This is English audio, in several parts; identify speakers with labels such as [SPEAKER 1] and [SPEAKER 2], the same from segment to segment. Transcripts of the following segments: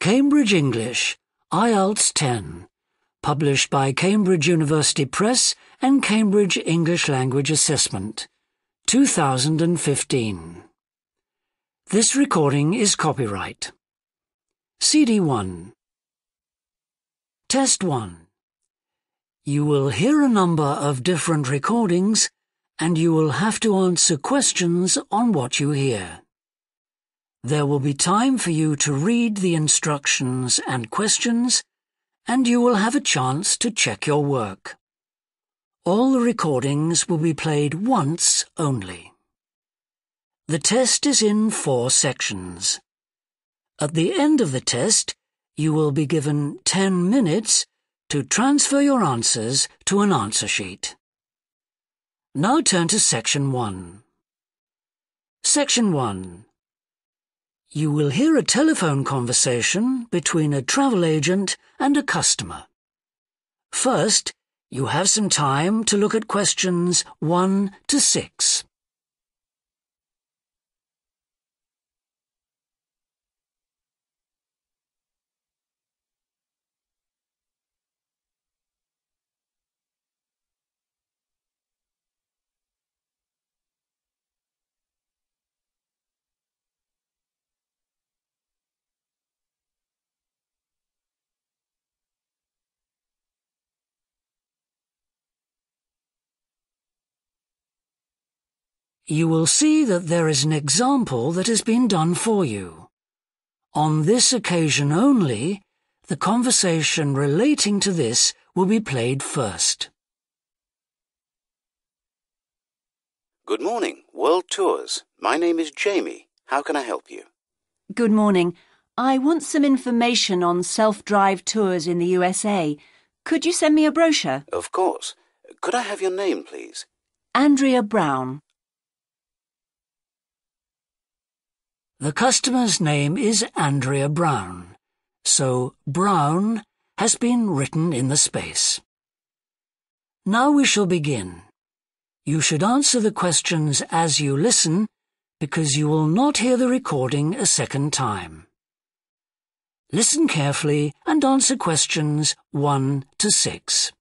[SPEAKER 1] Cambridge English, IELTS 10, published by Cambridge University Press and Cambridge English Language Assessment, 2015. This recording is copyright. CD 1. Test 1. You will hear a number of different recordings and you will have to answer questions on what you hear. There will be time for you to read the instructions and questions, and you will have a chance to check your work. All the recordings will be played once only. The test is in 4 sections. At the end of the test, you will be given 10 minutes to transfer your answers to an answer sheet. Now turn to Section 1. Section 1. You will hear a telephone conversation between a travel agent and a customer. First, you have some time to look at questions 1 to 6. You will see that there is an example that has been done for you. On this occasion only, the conversation relating to this will be played first.
[SPEAKER 2] Good morning, World Tours. My name is Jamie. How can I help you?
[SPEAKER 3] Good morning. I want some information on self-drive tours in the USA. Could you send me a brochure?
[SPEAKER 2] Of course. Could I have your name, please?
[SPEAKER 3] Andrea Brown.
[SPEAKER 1] The customer's name is Andrea Brown, so Brown has been written in the space. Now we shall begin. You should answer the questions as you listen, because you will not hear the recording a second time. Listen carefully and answer questions 1 to 6.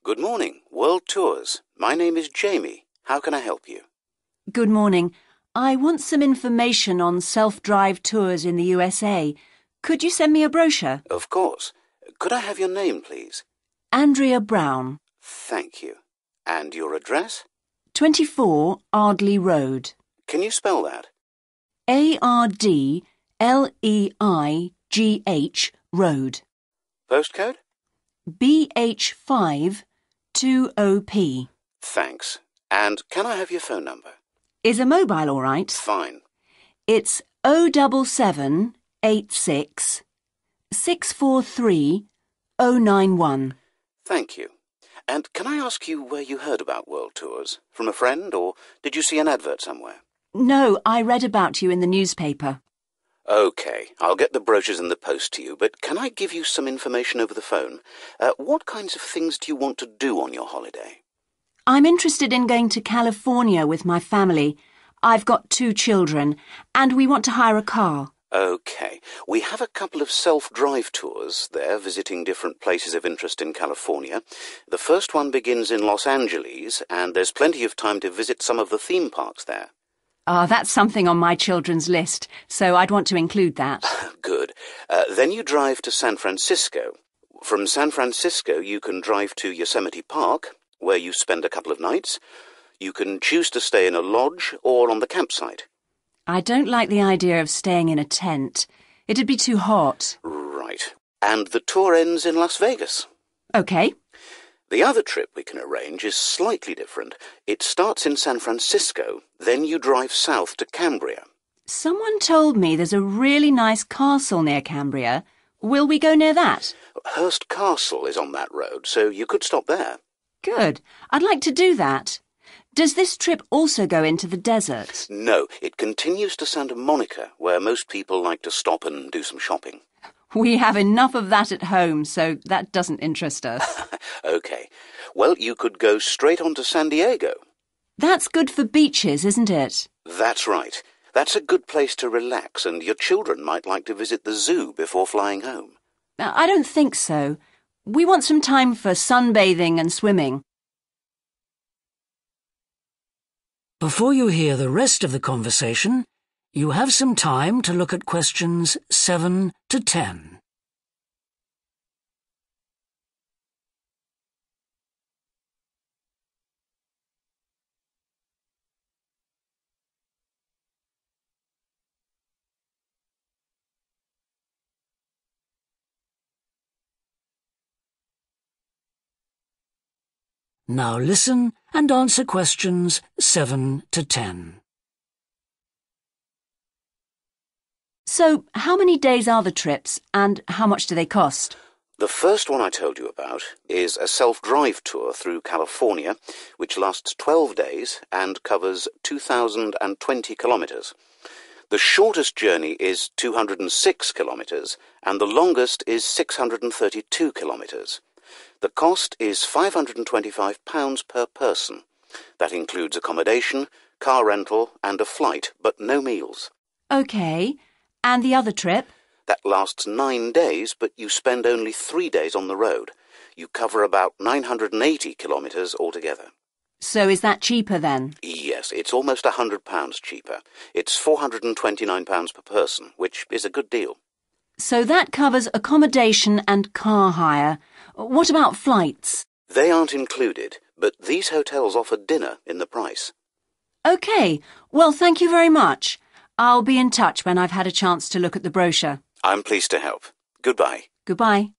[SPEAKER 2] Good morning, World Tours. My name is Jamie. How can I help you?
[SPEAKER 3] Good morning. I want some information on self-drive tours in the USA. Could you send me a brochure?
[SPEAKER 2] Of course. Could I have your name, please?
[SPEAKER 3] Andrea Brown.
[SPEAKER 2] Thank you. And your address?
[SPEAKER 3] 24 Ardley Road.
[SPEAKER 2] Can you spell that?
[SPEAKER 3] Ardleigh Road.
[SPEAKER 2] Postcode?
[SPEAKER 3] BH5 2OP.
[SPEAKER 2] Thanks. And can I have your phone number?
[SPEAKER 3] Is a mobile all right?
[SPEAKER 2] Fine.
[SPEAKER 3] It's 07786 643 091.
[SPEAKER 2] Thank you. And can I ask you where you heard about World Tours? From a friend, or did you see an advert somewhere?
[SPEAKER 3] No, I read about you in the newspaper.
[SPEAKER 2] OK, I'll get the brochures in the post to you, but can I give you some information over the phone? What kinds of things do you want to do on your holiday?
[SPEAKER 3] I'm interested in going to California with my family. I've got 2 children, and we want to hire a car.
[SPEAKER 2] OK, we have a couple of self-drive tours there visiting different places of interest in California. The first one begins in Los Angeles, and there's plenty of time to visit some of the theme parks there.
[SPEAKER 3] That's something on my children's list, so I'd want to include that.
[SPEAKER 2] Good. Then you drive to San Francisco. From San Francisco, you can drive to Yosemite Park, where you spend a couple of nights. You can choose to stay in a lodge or on the campsite.
[SPEAKER 3] I don't like the idea of staying in a tent. It'd be too hot.
[SPEAKER 2] Right. And the tour ends in Las Vegas.
[SPEAKER 3] OK.
[SPEAKER 2] The other trip we can arrange is slightly different. It starts in San Francisco, then you drive south to Cambria.
[SPEAKER 3] Someone told me there's a really nice castle near Cambria. Will we go near that?
[SPEAKER 2] Hearst Castle is on that road, so you could stop there.
[SPEAKER 3] Good. I'd like to do that. Does this trip also go into the desert?
[SPEAKER 2] No, it continues to Santa Monica, where most people like to stop and do some shopping.
[SPEAKER 3] We have enough of that at home, so that doesn't interest us.
[SPEAKER 2] OK. Well, you could go straight on to San Diego.
[SPEAKER 3] That's good for beaches, isn't it?
[SPEAKER 2] That's right. That's a good place to relax, and your children might like to visit the zoo before flying home.
[SPEAKER 3] I don't think so. We want some time for sunbathing and swimming.
[SPEAKER 1] Before you hear the rest of the conversation, you have some time to look at questions 7 to 10. Now listen and answer questions 7 to 10.
[SPEAKER 3] So, how many days are the trips and how much do they cost?
[SPEAKER 2] The first one I told you about is a self-drive tour through California, which lasts 12 days and covers 2,020 kilometres. The shortest journey is 206 kilometres and the longest is 632 kilometres. The cost is £525 per person. That includes accommodation, car rental and a flight, but no meals.
[SPEAKER 3] OK. And the other trip?
[SPEAKER 2] That lasts 9 days, but you spend only 3 days on the road. You cover about 980 kilometres altogether.
[SPEAKER 3] So is that cheaper then?
[SPEAKER 2] Yes, it's almost £100 cheaper. It's £429 per person, which is a good deal.
[SPEAKER 3] So that covers accommodation and car hire. What about flights?
[SPEAKER 2] They aren't included, but these hotels offer dinner in the price.
[SPEAKER 3] OK. Well, thank you very much. I'll be in touch when I've had a chance to look at the brochure.
[SPEAKER 2] I'm pleased to help. Goodbye.
[SPEAKER 3] Goodbye.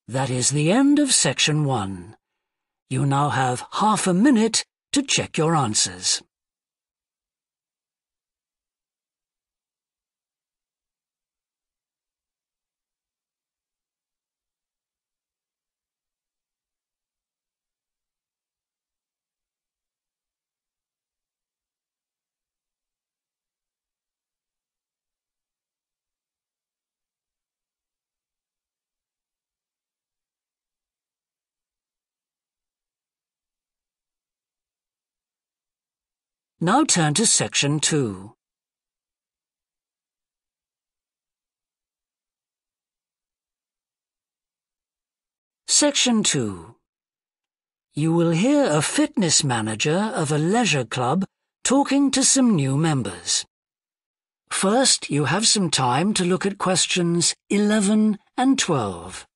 [SPEAKER 1] That is the end of section 1. You now have half a minute to check your answers. Now turn to section 2. Section 2. You will hear a fitness manager of a leisure club talking to some new members. First, you have some time to look at questions 11 and 12.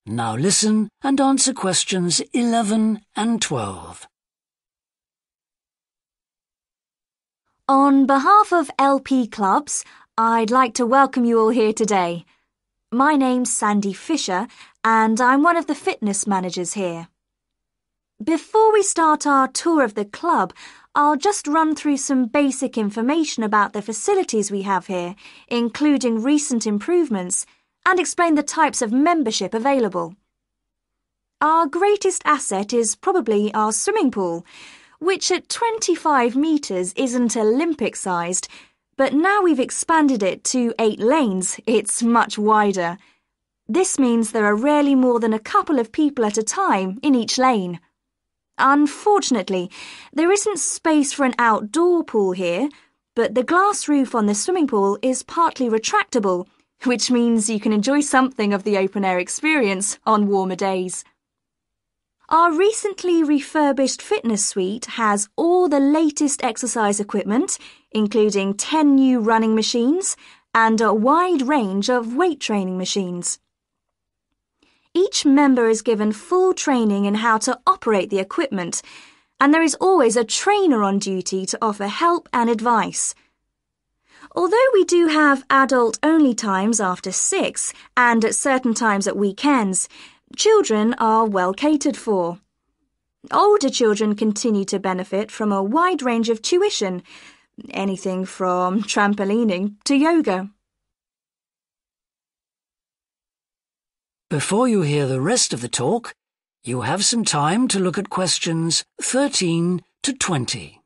[SPEAKER 1] Now listen and answer questions 11 and 12.
[SPEAKER 4] On behalf of LP Clubs, I'd like to welcome you all here today. My name's Sandy Fisher, and I'm one of the fitness managers here. Before we start our tour of the club, I'll just run through some basic information about the facilities we have here, including recent improvements, and explain the types of membership available. Our greatest asset is probably our swimming pool, which at 25 metres isn't Olympic-sized, but now we've expanded it to 8 lanes, it's much wider. This means there are rarely more than a couple of people at a time in each lane. Unfortunately, there isn't space for an outdoor pool here, but the glass roof on the swimming pool is partly retractable, which means you can enjoy something of the open-air experience on warmer days. Our recently refurbished fitness suite has all the latest exercise equipment, including 10 new running machines and a wide range of weight training machines. Each member is given full training in how to operate the equipment, and there is always a trainer on duty to offer help and advice. Although we do have adult-only times after 6 and at certain times at weekends, children are well catered for. Older children continue to benefit from a wide range of tuition, anything from trampolining to yoga.
[SPEAKER 1] Before you hear the rest of the talk, you have some time to look at questions 13 to 20.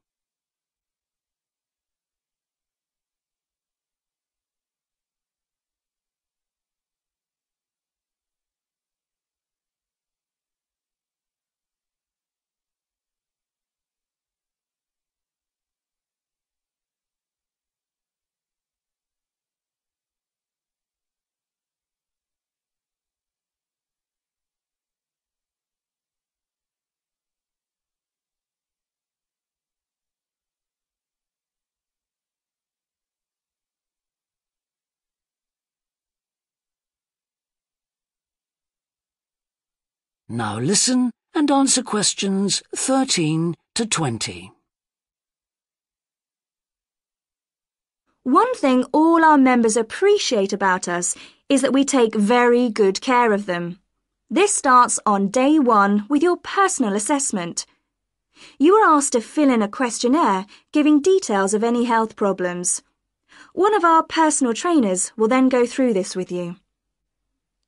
[SPEAKER 1] Now listen and answer questions 13 to 20.
[SPEAKER 4] One thing all our members appreciate about us is that we take very good care of them. This starts on day 1 with your personal assessment. You are asked to fill in a questionnaire giving details of any health problems. One of our personal trainers will then go through this with you.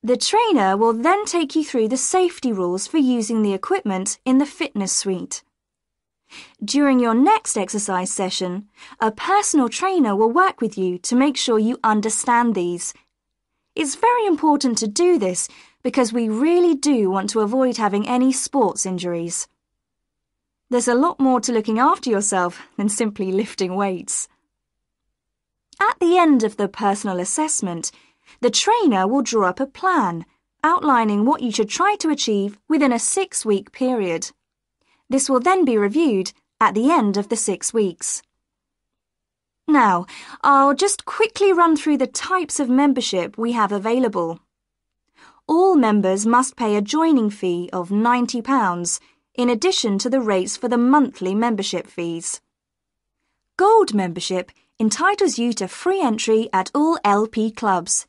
[SPEAKER 4] The trainer will then take you through the safety rules for using the equipment in the fitness suite. During your next exercise session, a personal trainer will work with you to make sure you understand these. It's very important to do this because we really do want to avoid having any sports injuries. There's a lot more to looking after yourself than simply lifting weights. At the end of the personal assessment, the trainer will draw up a plan outlining what you should try to achieve within a 6-week period. This will then be reviewed at the end of the 6 weeks. Now, I'll just quickly run through the types of membership we have available. All members must pay a joining fee of £90 in addition to the rates for the monthly membership fees. Gold membership entitles you to free entry at all LP clubs.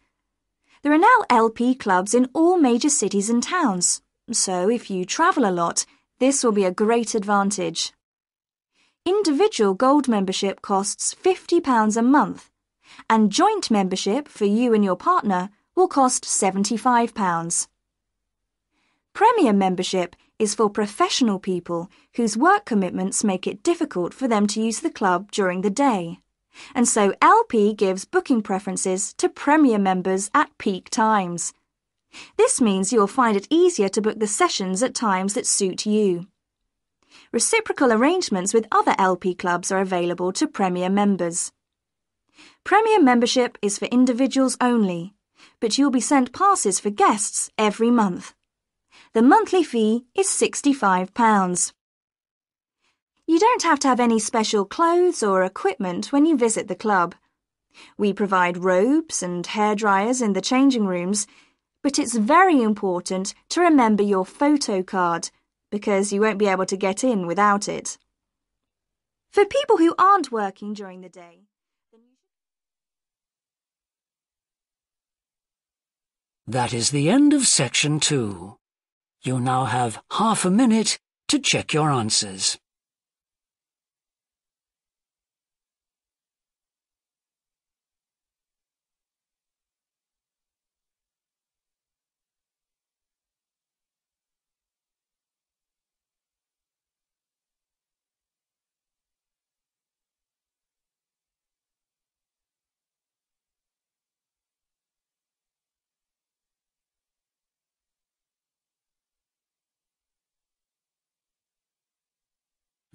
[SPEAKER 4] There are now LP clubs in all major cities and towns, so if you travel a lot, this will be a great advantage. Individual gold membership costs £50 a month, and joint membership for you and your partner will cost £75. Premier membership is for professional people whose work commitments make it difficult for them to use the club during the day, and so LP gives booking preferences to Premier members at peak times. This means you'll find it easier to book the sessions at times that suit you. Reciprocal arrangements with other LP clubs are available to Premier members. Premier membership is for individuals only, but you'll be sent passes for guests every month. The monthly fee is £65. You don't have to have any special clothes or equipment when you visit the club. We provide robes and hairdryers in the changing rooms, but it's very important to remember your photo card because you won't be able to get in without it. For people who aren't working during the day,
[SPEAKER 1] That is the end of section 2. You now have half a minute to check your answers.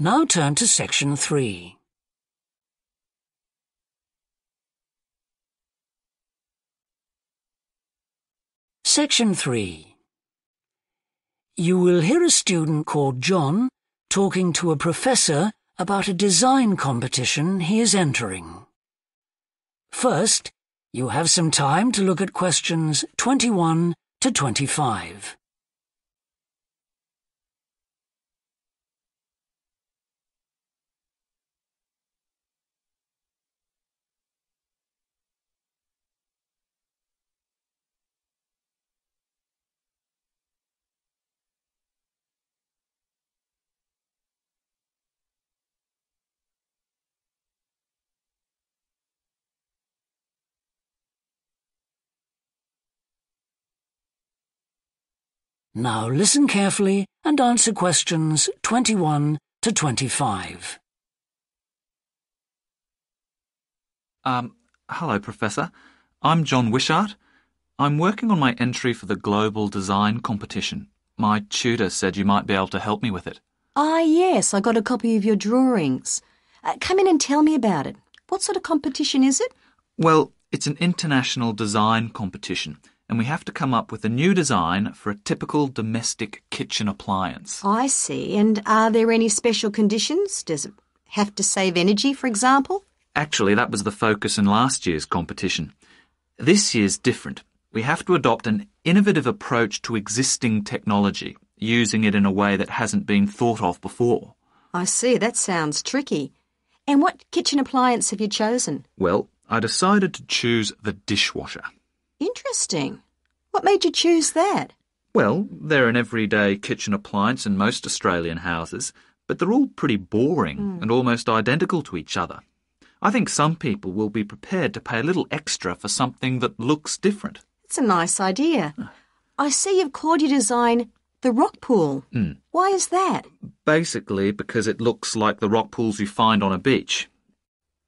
[SPEAKER 1] Now turn to section 3. Section 3. You will hear a student called John talking to a professor about a design competition he is entering. First, you have some time to look at questions 21 to 25. Now listen carefully and answer questions 21 to 25.
[SPEAKER 5] Hello, Professor. I'm John Wishart. I'm working on my entry for the Global Design Competition. My tutor said you might be able to help me with it.
[SPEAKER 6] Ah, yes, I got a copy of your drawings. Come in and tell me about it. What sort of competition is it?
[SPEAKER 5] Well, it's an international design competition, and we have to come up with a new design for a typical domestic kitchen appliance.
[SPEAKER 6] I see. And are there any special conditions? Does it have to save energy, for example?
[SPEAKER 5] Actually, that was the focus in last year's competition. This year's different. We have to adopt an innovative approach to existing technology. using it in a way that hasn't been thought of before.
[SPEAKER 6] I see, that sounds tricky. And what kitchen appliance have you chosen?
[SPEAKER 5] Well, I decided to choose the dishwasher.
[SPEAKER 6] Interesting. What made you choose that?
[SPEAKER 5] Well, they're an everyday kitchen appliance in most Australian houses, but they're all pretty boring and almost identical to each other. I think some people will be prepared to pay a little extra for something that looks different.
[SPEAKER 6] It's a nice idea. I see you've called your design the rock pool. Why is that?
[SPEAKER 5] Basically because it looks like the rock pools you find on a beach.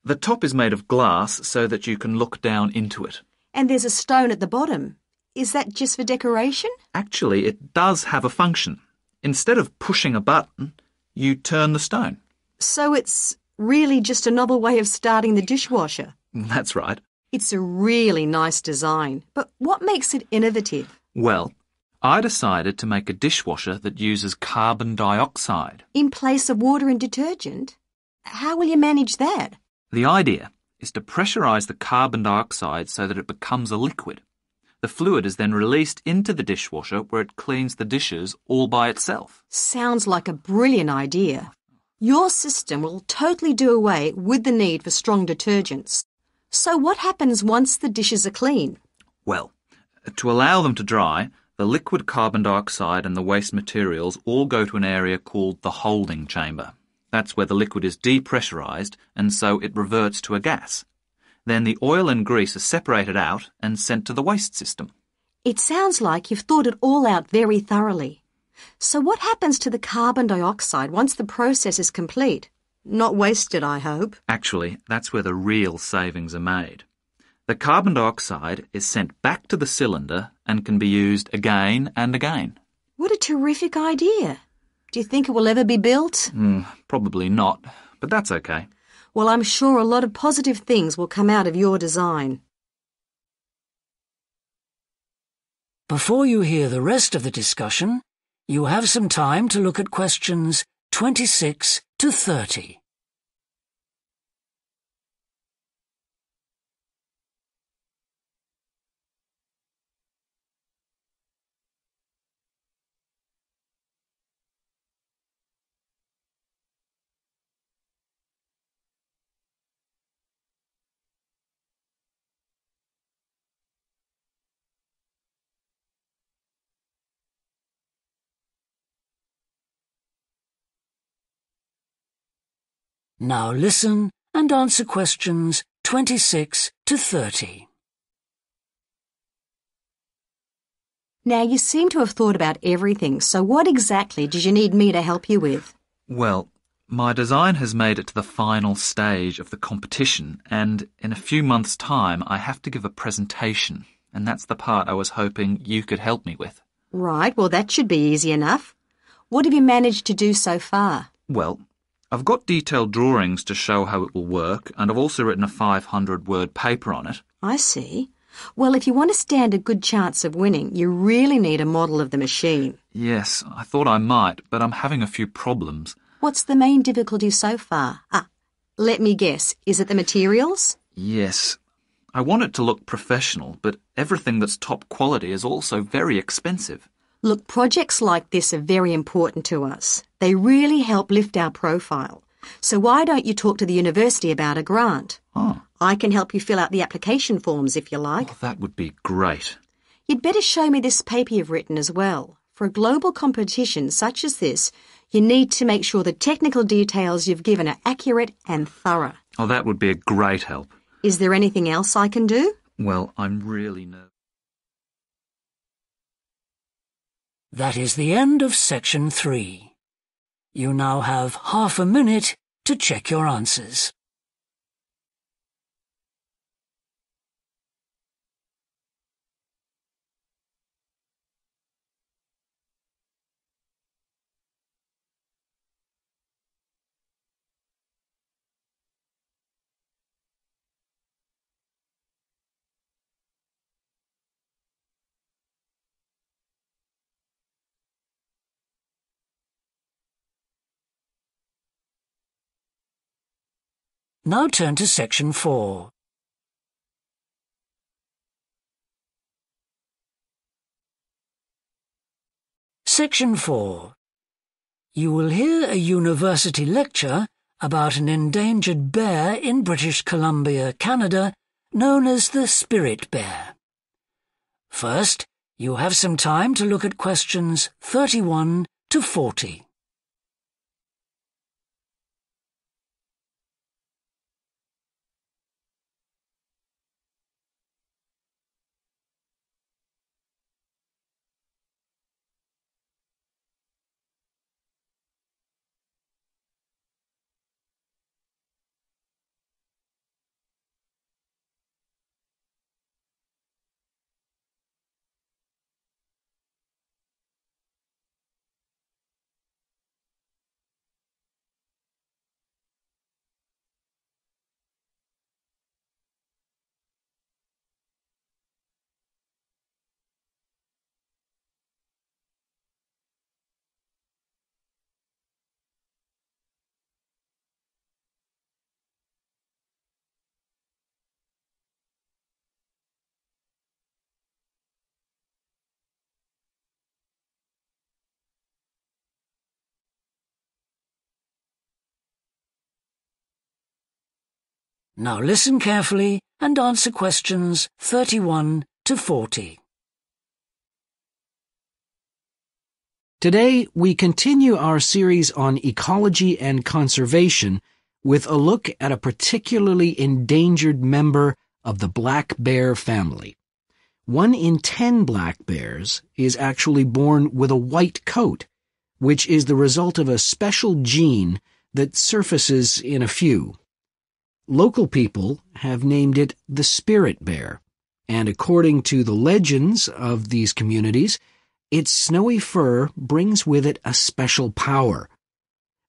[SPEAKER 5] The top is made of glass so that you can look down into it.
[SPEAKER 6] And there's a stone at the bottom. Is that just for decoration?
[SPEAKER 5] Actually, it does have a function. Instead of pushing a button, you turn the stone.
[SPEAKER 6] So it's really just a novel way of starting the dishwasher.
[SPEAKER 5] That's right.
[SPEAKER 6] It's a really nice design, but what makes it innovative?
[SPEAKER 5] Well, I decided to make a dishwasher that uses carbon dioxide.
[SPEAKER 6] In place of water and detergent? How will you manage that?
[SPEAKER 5] The idea is to pressurise the carbon dioxide so that it becomes a liquid. The fluid is then released into the dishwasher where it cleans the dishes all by itself.
[SPEAKER 6] Sounds like a brilliant idea. Your system will totally do away with the need for strong detergents. So what happens once the dishes are clean?
[SPEAKER 5] Well, to allow them to dry, the liquid carbon dioxide and the waste materials all go to an area called the holding chamber. That's where the liquid is depressurised and so it reverts to a gas. Then the oil and grease are separated out and sent to the waste system.
[SPEAKER 6] It sounds like you've thought it all out very thoroughly. So what happens to the carbon dioxide once the process is complete? Not wasted, I hope.
[SPEAKER 5] Actually, that's where the real savings are made. The carbon dioxide is sent back to the cylinder and can be used again and again.
[SPEAKER 6] What a terrific idea. Do you think it will ever be built?
[SPEAKER 5] Probably not, but that's okay.
[SPEAKER 6] Well, I'm sure a lot of positive things will come out of your design.
[SPEAKER 1] Before you hear the rest of the discussion, you have some time to look at questions 26 to 30. Now listen and answer questions 26 to 30.
[SPEAKER 6] Now, you seem to have thought about everything, so what exactly did you need me to help you with?
[SPEAKER 5] Well, my design has made it to the final stage of the competition, and in a few months' time I have to give a presentation, and that's the part I was hoping you could help me with.
[SPEAKER 6] Right, well, that should be easy enough. What have you managed to do so far?
[SPEAKER 5] Well, I've got detailed drawings to show how it will work, and I've also written a 500-word paper on it.
[SPEAKER 6] I see. Well, if you want to stand a good chance of winning, you really need a model of the machine.
[SPEAKER 5] Yes, I thought I might, but I'm having a few problems.
[SPEAKER 6] What's the main difficulty so far? Let me guess. Is it the materials?
[SPEAKER 5] Yes. I want it to look professional, but everything that's top quality is also very expensive.
[SPEAKER 6] Look, projects like this are very important to us. They really help lift our profile. So why don't you talk to the university about a grant?
[SPEAKER 5] Oh.
[SPEAKER 6] I can help you fill out the application forms if you like.
[SPEAKER 5] Oh, that would be great.
[SPEAKER 6] You'd better show me this paper you've written as well. For a global competition such as this, you need to make sure the technical details you've given are accurate and thorough.
[SPEAKER 5] Oh, that would be a great help.
[SPEAKER 6] Is there anything else I can do?
[SPEAKER 5] Well, I'm really nervous.
[SPEAKER 1] That is the end of section 3. You now have half a minute to check your answers. Now turn to section 4. Section 4. You will hear a university lecture about an endangered bear in British Columbia, Canada, known as the spirit bear. First, you have some time to look at questions 31 to 40. Now listen carefully and answer questions 31 to 40.
[SPEAKER 7] Today, we continue our series on ecology and conservation with a look at a particularly endangered member of the black bear family. 1 in 10 black bears is actually born with a white coat, which is the result of a special gene that surfaces in a few. Local people have named it the spirit bear, and according to the legends of these communities, its snowy fur brings with it a special power.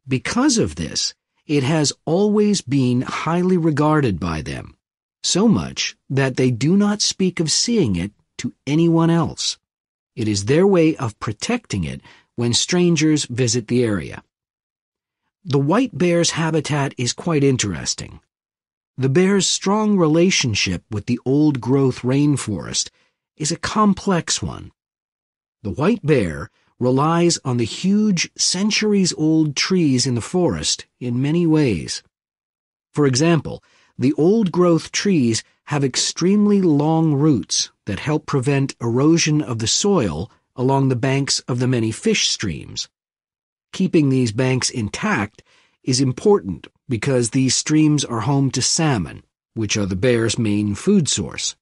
[SPEAKER 7] Because of this, it has always been highly regarded by them, so much that they do not speak of seeing it to anyone else. It is their way of protecting it when strangers visit the area. The white bear's habitat is quite interesting. The bear's strong relationship with the old-growth rainforest is a complex one. The white bear relies on the huge, centuries-old trees in the forest in many ways. For example, the old-growth trees have extremely long roots that help prevent erosion of the soil along the banks of the many fish streams. Keeping these banks intact is important because these streams are home to salmon, which are the bear's main food source.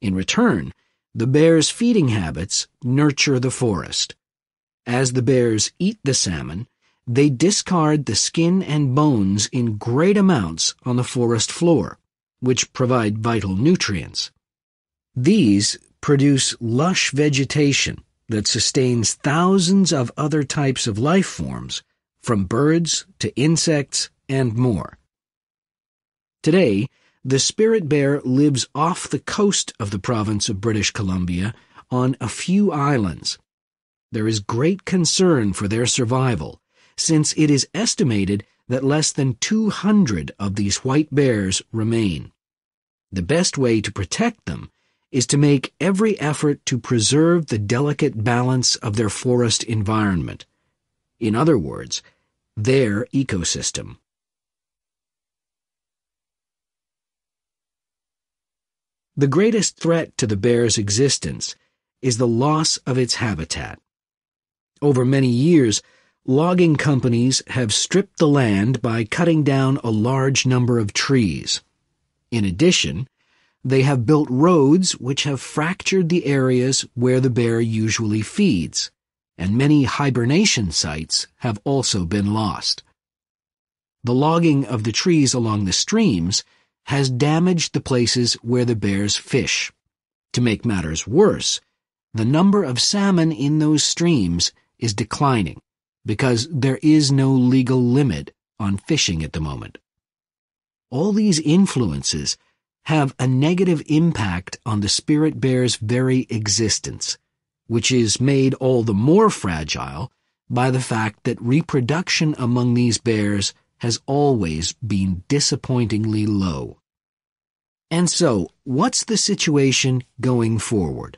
[SPEAKER 7] In return, the bear's feeding habits nurture the forest. As the bears eat the salmon, they discard the skin and bones in great amounts on the forest floor, which provide vital nutrients. These produce lush vegetation that sustains thousands of other types of life forms, from birds to insects and more. Today, the spirit bear lives off the coast of the province of British Columbia on a few islands. There is great concern for their survival, since it is estimated that less than 200 of these white bears remain. The best way to protect them is to make every effort to preserve the delicate balance of their forest environment. In other words, their ecosystem. The greatest threat to the bear's existence is the loss of its habitat. Over many years, logging companies have stripped the land by cutting down a large number of trees. In addition, they have built roads which have fractured the areas where the bear usually feeds, and many hibernation sites have also been lost. The logging of the trees along the streams has damaged the places where the bears fish. To make matters worse, the number of salmon in those streams is declining because there is no legal limit on fishing at the moment. All these influences have a negative impact on the spirit bear's very existence, which is made all the more fragile by the fact that reproduction among these bears has always been disappointingly low. And so, what's the situation going forward?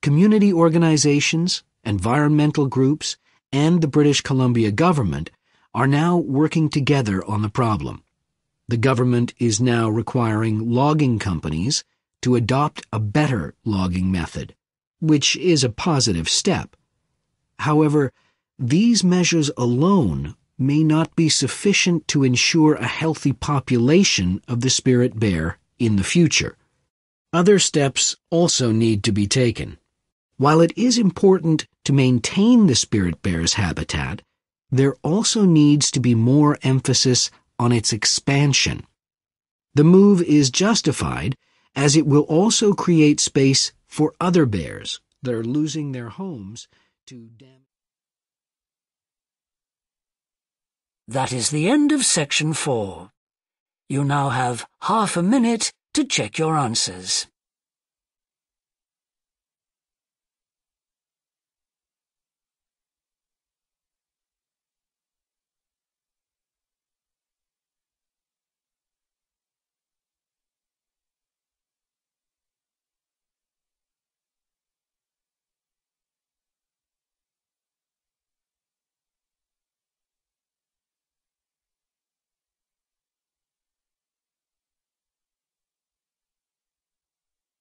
[SPEAKER 7] Community organizations environmental groups, and the British Columbia government are now working together on the problem. The government is now requiring logging companies to adopt a better logging method, which is a positive step. However, these measures alone may not be sufficient to ensure a healthy population of the spirit bear in the future. Other steps also need to be taken. While it is important to maintain the spirit bear's habitat, there also needs to be more emphasis on its expansion. The move is justified as it will also create space for other bears that are losing their homes to damage.
[SPEAKER 1] That is the end of section 4. You now have half a minute to check your answers.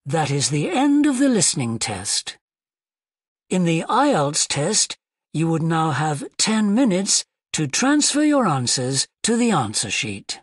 [SPEAKER 1] That is the end of the listening test. In the IELTS test, you would now have 10 minutes to transfer your answers to the answer sheet.